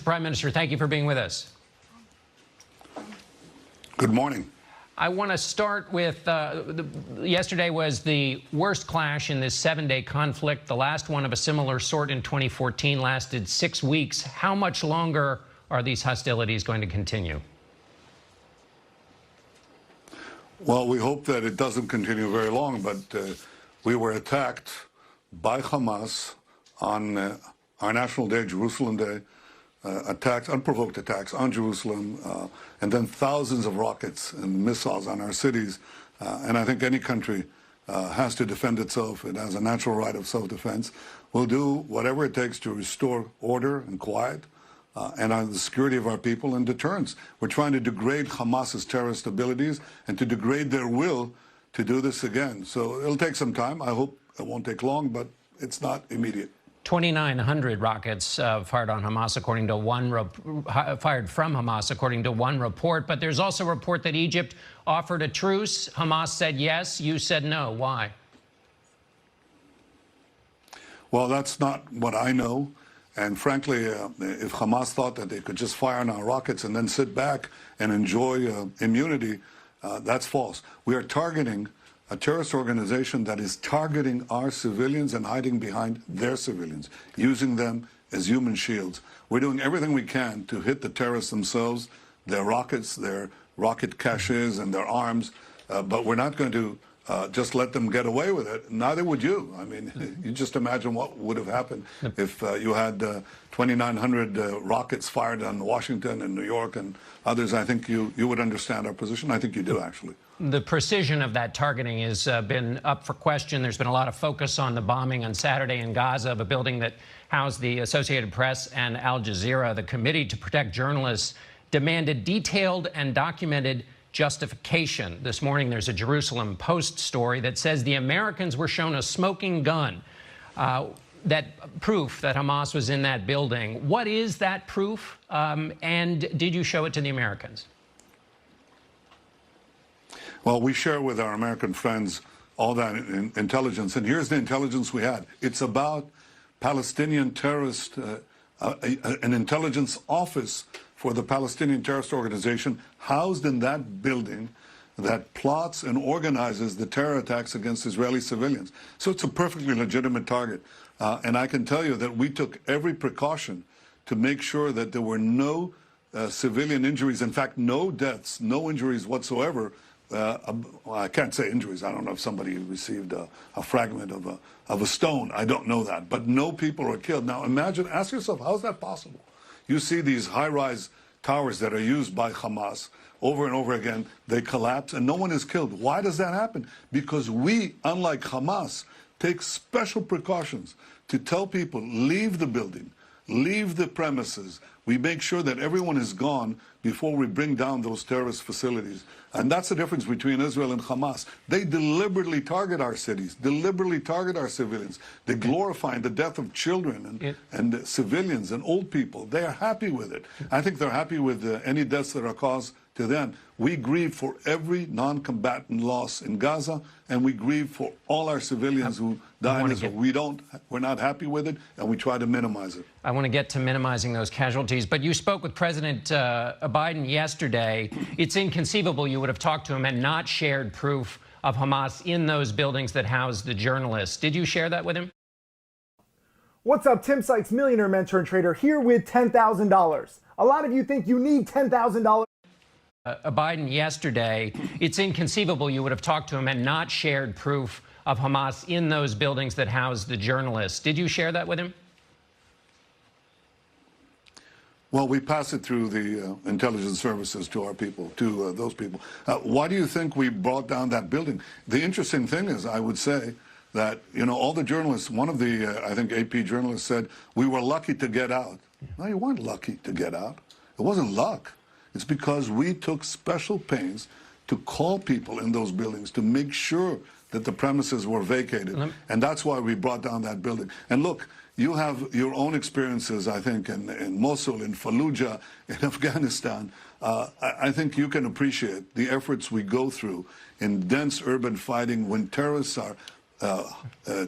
Prime Minister, thank you for being with us. Good morning. I want to start with yesterday was the worst clash in this 7-day conflict. The last one of a similar sort in 2014 lasted 6 weeks. How much longer are these hostilities going to continue? Well, we hope that it doesn't continue very long, but we were attacked by Hamas on our National Day, Jerusalem Day, unprovoked attacks on Jerusalem, and then thousands of rockets and missiles on our cities. And I think any country has to defend itself. It has a natural right of self-defense. We'll do whatever it takes to restore order and quiet and the security of our people and deterrence. We're trying to degrade Hamas's terrorist abilities and to degrade their will to do this again. So it'll take some time. I hope it won't take long, but it's not immediate. 2,900 rockets fired on Hamas, according to fired from Hamas, according to one report. But there's also a report that Egypt offered a truce. Hamas said yes. You said no. Why? Well, that's not what I know. And frankly, if Hamas thought that they could just fire on our rockets and then sit back and enjoy immunity, that's false. We are targeting a terrorist organization that is targeting our civilians and hiding behind their civilians, using them as human shields. We're doing everything we can to hit the terrorists themselves, their rockets, their rocket caches, and their arms, but we're not going to just let them get away with it. Neither would you. I mean, you just imagine what would have happened if you had 2,900 rockets fired on Washington and New York and others. I think you would understand our position. I think you do, actually. The precision of that targeting has been up for question. There's been a lot of focus on the bombing on Saturday in Gaza of a building that housed the Associated Press and Al Jazeera. The Committee to Protect Journalists demanded detailed and documented justification. This morning, there's a Jerusalem Post story that says the Americans were shown a smoking gun, that proof that Hamas was in that building. What is that proof? And did you show it to the Americans? Well, we share with our American friends all that intelligence. And here's the intelligence we had. It's about Palestinian terrorist, an intelligence office for the Palestinian terrorist organization housed in that building that plots and organizes the terror attacks against Israeli civilians. So it's a perfectly legitimate target. And I can tell you that we took every precaution to make sure that there were no civilian injuries. In fact, no deaths, no injuries whatsoever. I can't say injuries. I don't know if somebody received a fragment of a stone. I don't know that. But no people were killed. Now imagine, ask yourself, how is that possible? You see these high-rise towers that are used by Hamas over and over again. They collapse and no one is killed. Why does that happen? Because we, unlike Hamas, take special precautions to tell people, leave the building, leave the premises. We make sure that everyone is gone before we bring down those terrorist facilities. And that's the difference between Israel and Hamas. They deliberately target our cities, deliberately target our civilians. They glorify the death of children and civilians and old people. They are happy with it. I think they're happy with any deaths that are caused to them. We grieve for every non-combatant loss in Gaza, and we grieve for all our civilians who die in Israel. We're not happy with it, and we try to minimize it. I want to get to minimizing those casualties, but you spoke with President Biden yesterday. It's inconceivable you would have talked to him and not shared proof of Hamas in those buildings that housed the journalists. Did you share that with him? What's up? Tim Sykes, millionaire mentor and trader, here with $10,000. A lot of you think you need $10,000. Biden yesterday, it's inconceivable you would have talked to him and not shared proof of Hamas in those buildings that housed the journalists. Did you share that with him? Well, we pass it through the intelligence services to our people, to those people. Why do you think we brought down that building? The interesting thing is, I would say that, you know, all the journalists, one of the, I think, AP journalists said, we were lucky to get out. No, you weren't lucky to get out. It wasn't luck. It's because we took special pains to call people in those buildings to make sure that the premises were vacated. And that's why we brought down that building. And look, you have your own experiences, I think, in Mosul, in Fallujah, in Afghanistan. I think you can appreciate the efforts we go through in dense urban fighting when terrorists are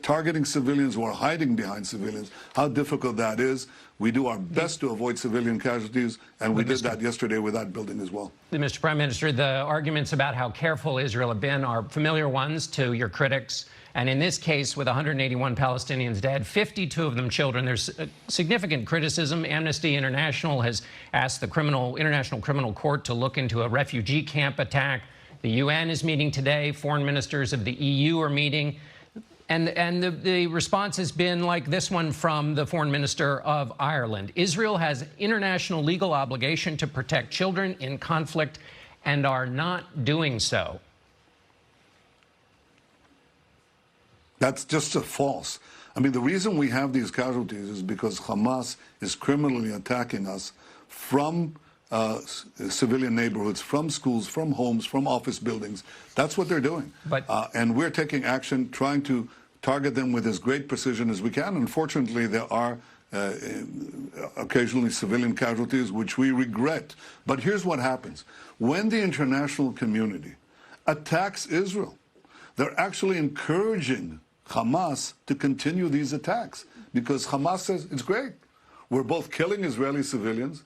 targeting civilians who are hiding behind civilians, how difficult that is. We do our best to avoid civilian casualties, and we did that yesterday with that building as well. Mr. Prime Minister, the arguments about how careful Israel have been are familiar ones to your critics. And in this case, with 181 Palestinians dead, 52 of them children, there's significant criticism. Amnesty International has asked the International Criminal Court to look into a refugee camp attack. The UN is meeting today. Foreign ministers of the EU are meeting. And the response has been like this one from the foreign minister of Ireland. Israel has international legal obligation to protect children in conflict and are not doing so. That's just false. I mean, the reason we have these casualties is because Hamas is criminally attacking us from civilian neighborhoods, from schools, from homes, from office buildings. That's what they're doing. And we're taking action, trying to target them with as great precision as we can. Unfortunately, there are occasionally civilian casualties, which we regret. But here's what happens. When the international community attacks Israel, they're actually encouraging Hamas to continue these attacks because Hamas says, it's great. We're both killing Israeli civilians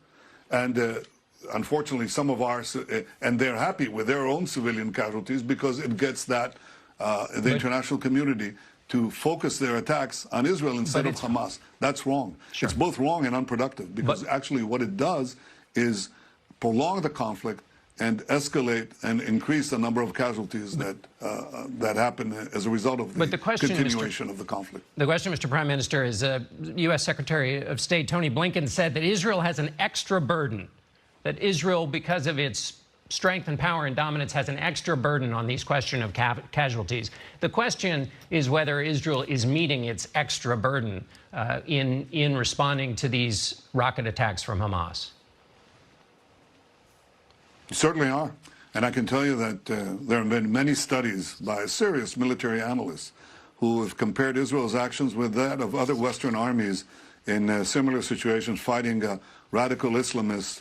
and unfortunately some of ours, and they're happy with their own civilian casualties because it gets that the international community to focus their attacks on Israel instead of Hamas. That's wrong. Sure. It's both wrong and unproductive because actually what it does is prolong the conflict and escalate and increase the number of casualties that happen as a result of the continuation of the conflict. The question, Mr. Prime Minister, is U.S. Secretary of State Tony Blinken said that Israel has an extra burden, that Israel, because of its strength and power and dominance, has an extra burden on these question of casualties. The question is whether Israel is meeting its extra burden in responding to these rocket attacks from Hamas. Certainly are. And I can tell you that there have been many studies by serious military analysts who have compared Israel's actions with that of other Western armies in similar situations fighting radical Islamists,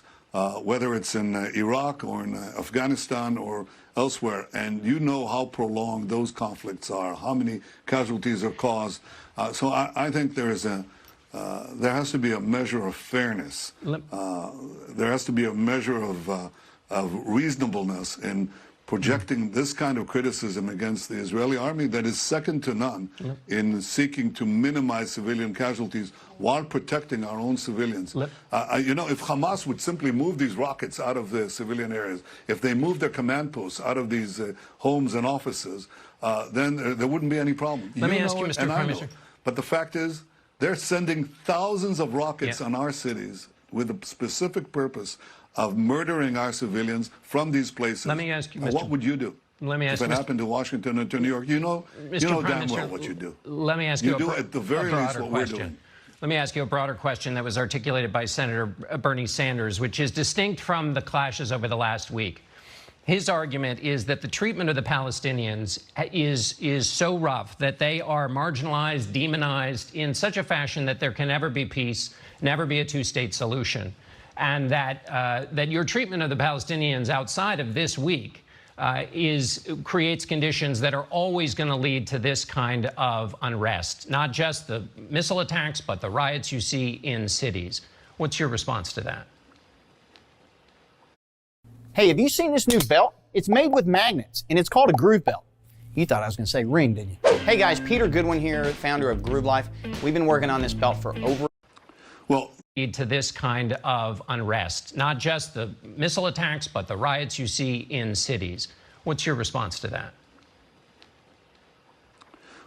whether it's in Iraq or in Afghanistan or elsewhere. And you know how prolonged those conflicts are, how many casualties are caused. So I think there has to be a measure of fairness. There has to be a measure of reasonableness in projecting this kind of criticism against the Israeli army that is second to none in seeking to minimize civilian casualties while protecting our own civilians. You know, if Hamas would simply move these rockets out of the civilian areas, if they moved their command posts out of these homes and offices, then there wouldn't be any problem. Let me ask you, Mr. Prime Minister. But the fact is, they're sending thousands of rockets on our cities with a specific purpose of murdering our civilians from these places. Let me ask you, Mr. What would you do? Let me ask if it happened to Washington or to New York? You know damn well what you do. Let me ask you do at the very least what we're doing. Let me ask you a broader question that was articulated by Senator Bernie Sanders, which is distinct from the clashes over the last week. His argument is that the treatment of the Palestinians is so rough that they are marginalized, demonized in such a fashion that there can never be peace, never be a two-state solution. And that your treatment of the Palestinians outside of this week creates conditions that are always going to lead to this kind of unrest, not just the missile attacks, but the riots you see in cities. What's your response to that? Hey, have you seen this new belt? It's made with magnets, and it's called a groove belt. You thought I was going to say ring, didn't you? Hey guys, Peter Goodwin here, founder of Groove Life. We've been working on this belt for over... Lead to this kind of unrest, not just the missile attacks, but the riots you see in cities. What's your response to that?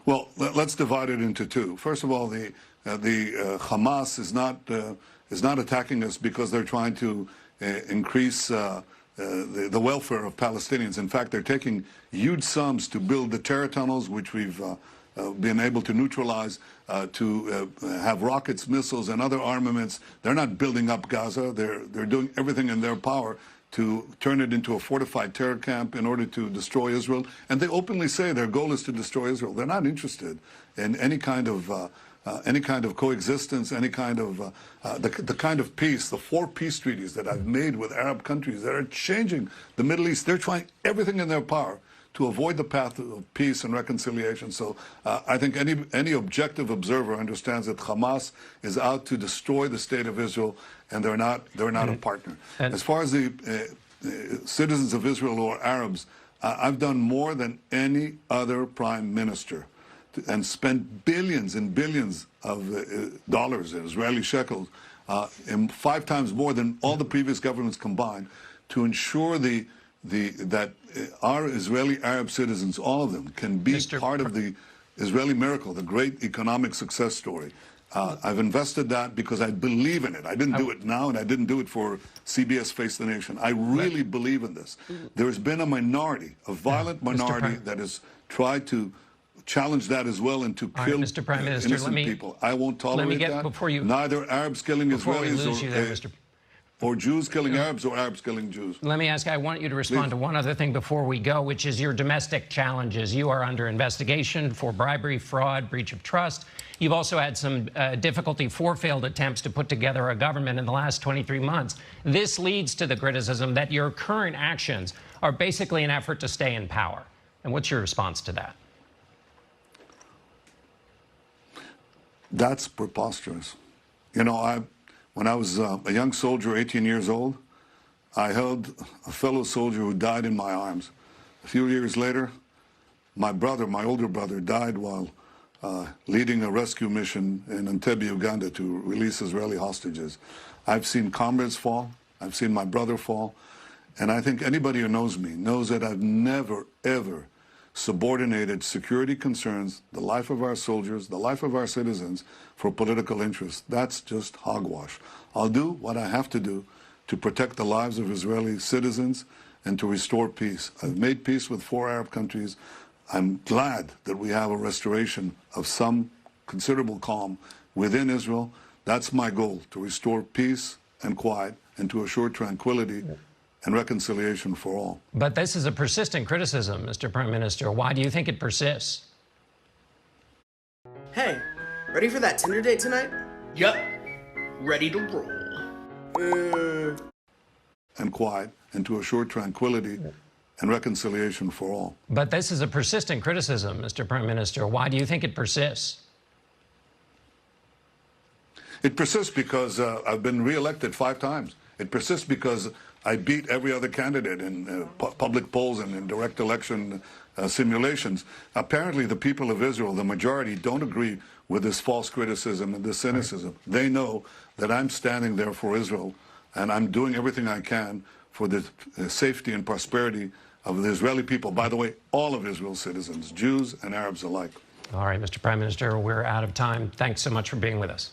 Well, let's divide it into two. First of all, the Hamas is not attacking us because they're trying to increase the welfare of Palestinians. In fact, they're taking huge sums to build the terror tunnels, which we've been able to neutralize, to have rockets, missiles, and other armaments. They're not building up Gaza. They're doing everything in their power to turn it into a fortified terror camp in order to destroy Israel. And they openly say their goal is to destroy Israel. They're not interested in any kind of coexistence, any kind of the kind of peace, the 4 peace treaties that I've made with Arab countries that are changing the Middle East. They're trying everything in their power to avoid the path of peace and reconciliation. So I think any objective observer understands that Hamas is out to destroy the state of Israel, and they're not a partner. As far as the citizens of Israel or Arabs, I've done more than any other prime minister and spent billions and billions of dollars, Israeli shekels, and 5 times more than all the previous governments combined, to ensure that our Israeli Arab citizens, all of them, can be part of the Israeli miracle, the great economic success story. I've invested that because I believe in it. I didn't do it now, and I didn't do it for CBS Face the Nation. I really believe in this. There has been a minority, a violent minority, that has tried to challenge that as well and to kill Mr. Prime Minister, innocent people. I won't tolerate that. Neither Arabs killing Israelis or Jews killing Arabs or Arabs killing Jews. Let me ask, I want you to respond to one other thing before we go, which is your domestic challenges. You are under investigation for bribery, fraud, breach of trust. You've also had some difficulty, 4 failed attempts to put together a government in the last 23 months. This leads to the criticism that your current actions are basically an effort to stay in power. And what's your response to that? That's preposterous. You know, when I was a young soldier, 18 years old, I held a fellow soldier who died in my arms. A few years later, my brother, my older brother, died while leading a rescue mission in Entebbe, Uganda, to release Israeli hostages. I've seen comrades fall. I've seen my brother fall. And I think anybody who knows me knows that I've never, ever subordinated security concerns, the life of our soldiers, the life of our citizens, for political interests. That's just hogwash. I'll do what I have to do to protect the lives of Israeli citizens and to restore peace. I've made peace with 4 Arab countries. I'm glad that we have a restoration of some considerable calm within Israel. That's my goal, to restore peace and quiet and to assure tranquility and reconciliation for all. But this is a persistent criticism, Mr. Prime Minister. Why do you think it persists? Hey, ready for that Tinder date tonight? Yup, ready to roll. And quiet and to assure tranquility and reconciliation for all. But this is a persistent criticism, Mr. Prime Minister. Why do you think it persists? It persists because I've been reelected 5 times. It persists because I beat every other candidate in public polls and in direct election simulations. Apparently, the people of Israel, the majority, don't agree with this false criticism and this cynicism. They know that I'm standing there for Israel, and I'm doing everything I can for the safety and prosperity of the Israeli people. By the way, all of Israel's citizens, Jews and Arabs alike. All right, Mr. Prime Minister, we're out of time. Thanks so much for being with us.